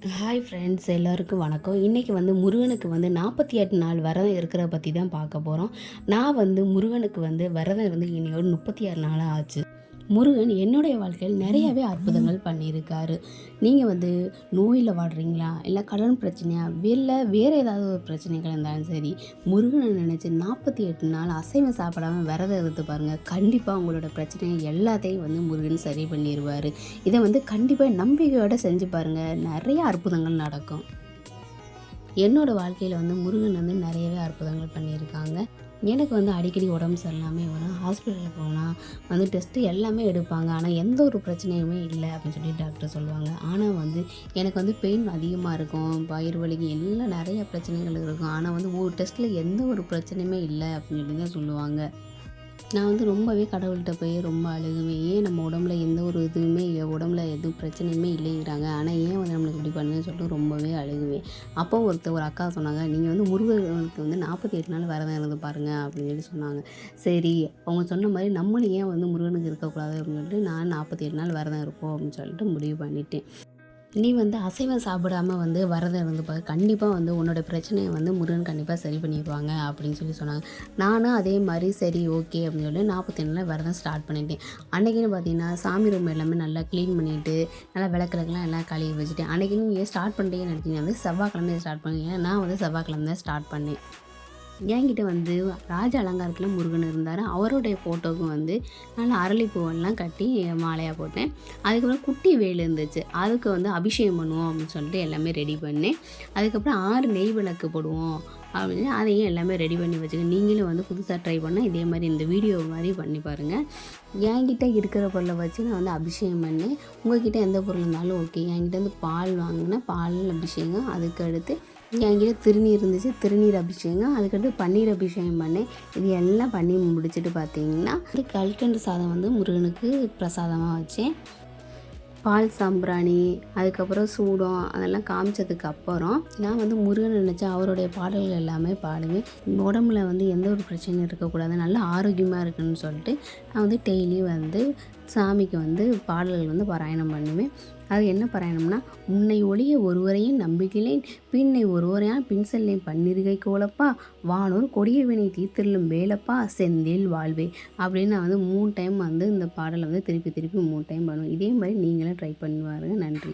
Hi friends, எல்லாருக்கும் வணக்கம். இன்றைக்கி முருகனுக்கு 48 நாள் விரதம் இருக்கிறத பற்றி தான் பார்க்க போகிறோம். நான் முருகனுக்கு விரதம் இனியோடு 36 நாளாக ஆச்சு. முருகன் என்னுடைய வாழ்க்கையில் நிறையவே அற்புதங்கள் பண்ணியிருக்காரு. நீங்கள் நோயில் வாடுறீங்களா, இல்லை கடன் பிரச்சனையா, இல்லை வேறு ஏதாவது ஒரு பிரச்சனைகள் இருந்தாலும் சரி, முருகனை நினச்சி 48 நாள் அசைவம் சாப்பிடாமல் விரதம் இருந்து பாருங்கள். கண்டிப்பாக உங்களோட பிரச்சனையை எல்லாத்தையும் முருகன் சரி பண்ணிடுவார். இதை கண்டிப்பாக நம்பிக்கையோடு செஞ்சு பாருங்கள், நிறைய அற்புதங்கள் நடக்கும். என்னோடய வாழ்க்கையில் முருகன் நிறையவே அற்புதங்கள் பண்ணியிருக்காங்க. எனக்கு அடிக்கடி உடம்பு சரியில்லாமல் வரும். ஹாஸ்பிட்டலில் போனால் டெஸ்ட்டு எல்லாமே எடுப்பாங்க. ஆனால் எந்த ஒரு பிரச்சனையுமே இல்லை அப்படின்னு சொல்லி டாக்டர் சொல்லுவாங்க. ஆனால் எனக்கு பெயின் அதிகமாக இருக்கும், வயிறு வலி எல்லாம் நிறைய பிரச்சனைகள் இருக்கும். ஆனால் ஒரு டெஸ்ட்டில் எந்த ஒரு பிரச்சனையுமே இல்லை அப்படின்னு சொல்லி தான் சொல்லுவாங்க. நான் ரொம்பவே கடவுள்கிட்ட போய் ரொம்ப அழுகுவேன். ஏன் நம்ம உடம்புல எந்த ஒரு இதுவுமே உடம்புல எதுவும் பிரச்சனையுமே இல்லைங்கிறாங்க, ஆனால் ஏன் நம்மளுக்கு இப்படி பண்ணுன்னு சொல்லிட்டு ரொம்பவே அழுகுவேன். அப்போ ஒரு அக்கா சொன்னாங்க, நீங்கள் முருகனுக்கு 48 நாள் விரதம் இருந்து பாருங்கள் அப்படின்னு சொல்லி சொன்னாங்க. சரி, அவங்க சொன்ன மாதிரி நம்மளும் ஏன் முருகனுக்கு இருக்கக்கூடாது அப்படின்னு சொல்லிட்டு நான் 48 நாள் விரதம் இருப்போம் அப்படின்னு சொல்லிட்டு முடிவு பண்ணிட்டேன். நீ அசைவம் சாப்பிடாம விரதம் இருந்து பாரு, கண்டிப்பாக உன்னோட பிரச்சனையை முருகன் கண்டிப்பாக சரி பண்ணிடுவாங்க அப்படின்னு சொல்லி சொன்னாங்க. நானும் அதே மாதிரி சரி ஓகே அப்படின்னு சொல்லி 47 நாள் விரதம் ஸ்டார்ட் பண்ணிட்டேன். அன்றைக்கின்னு பார்த்தீங்கன்னா சாமி ரூம் எல்லாமே நல்லா க்ளீன் பண்ணிவிட்டு நல்லா விளக்குறதுலாம் எல்லாம் கழுவி வச்சுட்டேன். அன்றைக்கின்னு ஏன் ஸ்டார்ட் பண்ணிட்டேன்னு நினச்சிங்க, செவ்வாய்க்கிழமை ஸ்டார்ட் பண்ணீங்க. நான் செவ்வாய்க்கிழமை தான் ஸ்டார்ட் பண்ணேன். என்கிட்ட ராஜ அலங்காரத்தில் முருகன் இருந்தார். அவருடைய ஃபோட்டோவுக்கும் நல்லா அரளிப்பூவெல்லாம் கட்டி மாலையாக போட்டேன். அதுக்கப்புறம் குட்டி வேல் இருந்துச்சு, அதுக்கு அபிஷேகம் பண்ணுவோம் அப்படின்னு சொல்லிட்டு எல்லாமே ரெடி பண்ணேன். அதுக்கப்புறம் 6 நெய் விளக்கு போடுவோம் அப்படின்னு அதையும் எல்லாமே ரெடி பண்ணி வச்சுக்கேன். நீங்களும் புதுசாக ட்ரை பண்ணால் இதே மாதிரி இந்த வீடியோ மாதிரி பண்ணி பாருங்கள். என்கிட்ட இருக்கிற பொருளை வச்சு நான் அபிஷேகம் பண்ணேன். உங்கள்கிட்ட எந்த பொருள் இருந்தாலும் ஓகே. என்கிட்ட பால் வாங்கினேன், பால் அபிஷேகம். அதுக்கு அடுத்து என்கிட்ட திருநீர் இருந்துச்சு, திருநீர் அபிஷேகம். அதுக்கடுத்து பன்னீர் அபிஷேகம் பண்ணேன். இது எல்லாம் பண்ணி முடிச்சுட்டு பார்த்தீங்கன்னா கல்கண்டு சாதம் முருகனுக்கு பிரசாதமாக வச்சேன். பால் சாம்பிராணி, அதுக்கப்புறம் சூடம் அதெல்லாம் காமிச்சதுக்கு அப்புறம் நான் முருகன் நினச்சா அவருடைய பாடல்கள் எல்லாமே பாடுவேன். உடம்புல எந்த ஒரு பிரச்சனையும் இருக்கக்கூடாது, நல்லா ஆரோக்கியமாக இருக்குன்னு சொல்லிட்டு நான் டெய்லியும் சாமிக்கு பாடல்கள் பாராயணம் பண்ணுவேன். அது என்ன பாராயணம்னா, முன்னை ஒளிய ஒருவரையும் நம்புகிறேன், பின்னை ஒருவரையான் பின் செல்லேன் பன்னிருகை கோலப்பா, வானோர் கொடிய வினை தீர்த்தெல்லும் வேலப்பா, செந்தில் வாழ்வே அப்படின்னு நான் 3 டைம் இந்த பாடலை திருப்பி திருப்பி 3 டைம் பண்ணுவேன். இதே மாதிரி நீங்களும் ட்ரை பண்ணுவாருங்க. நன்றி.